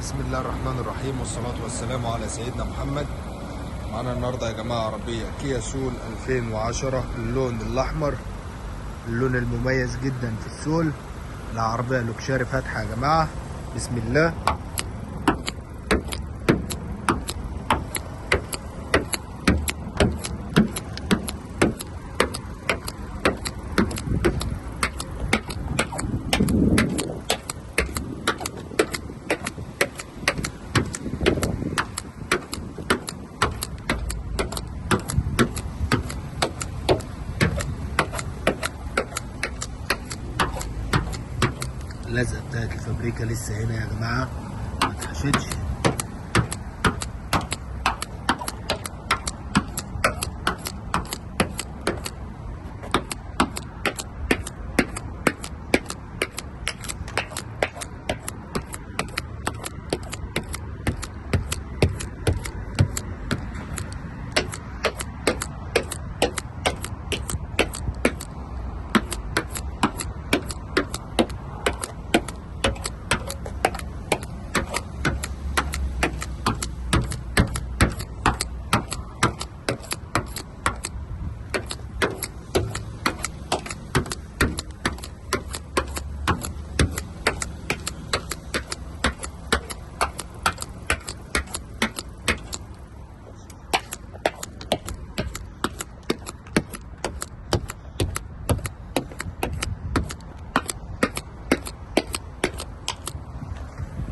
بسم الله الرحمن الرحيم والصلاة والسلام على سيدنا محمد. معانا النهارده يا جماعة عربية كيا سول 2010 اللون الأحمر، اللون المميز جدا في السول. العربية لوكشاري فاتحة يا جماعة. بسم الله. اللزقة بتاعت الفابريكا لسه هنا يا جماعة، ما اتحشتش.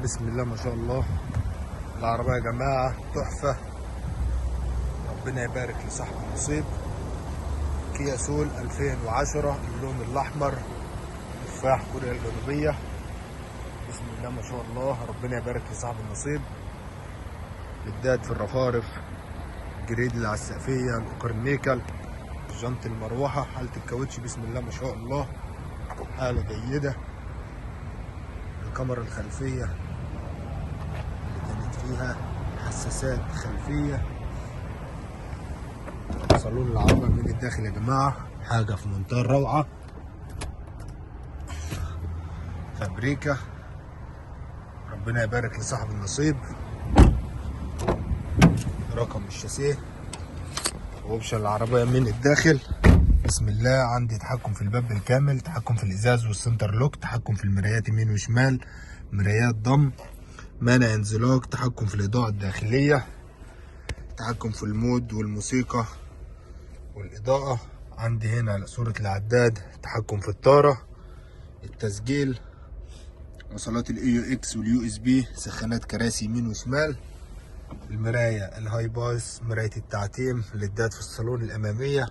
بسم الله ما شاء الله. العربية يا جماعة تحفة، ربنا يبارك لصاحب النصيب. كيا سول 2010 اللون الأحمر، تفاح كوريا الجنوبية. بسم الله ما شاء الله، ربنا يبارك لصاحب النصيب. للداد في الرفارف، جريد اللي على السقفية، الأوكرنيكل، جنط المروحة، حالة الكاوتش بسم الله ما شاء الله حالة جيدة. الكاميرا الخلفية فيها حساسات خلفية. صالون العربية من الداخل يا جماعة حاجة في منتهى الروعة. فابريكا، ربنا يبارك لصاحب النصيب. رقم الشاسيه واوبشن العربية من الداخل. بسم الله. عندي تحكم في الباب بالكامل، تحكم في الازاز والسنتر لوك، تحكم في المرايات يمين وشمال، مرايات ضم، مانع انزلاق، تحكم في الإضاءة الداخلية، تحكم في المود والموسيقى والإضاءة. عندي هنا صورة العداد، تحكم في الطارة، التسجيل، وصلات الAUX والUSB، سخانات كراسي يمين وشمال، المراية الهاي باس، مراية التعتيم، ليدات في الصالون الأمامية،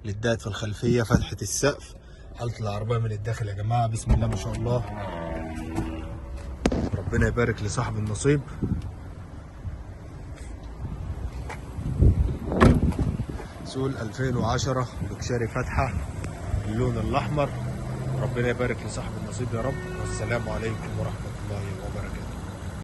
ليدات في الخلفية، فتحة السقف. حالة العربية من الداخل يا جماعة بسم الله ما شاء الله، ربنا يبارك لصاحب النصيب. سول 2010 لوكشاري فاتحة اللون الأحمر، ربنا يبارك لصاحب النصيب يا رب. والسلام عليكم ورحمة الله وبركاته.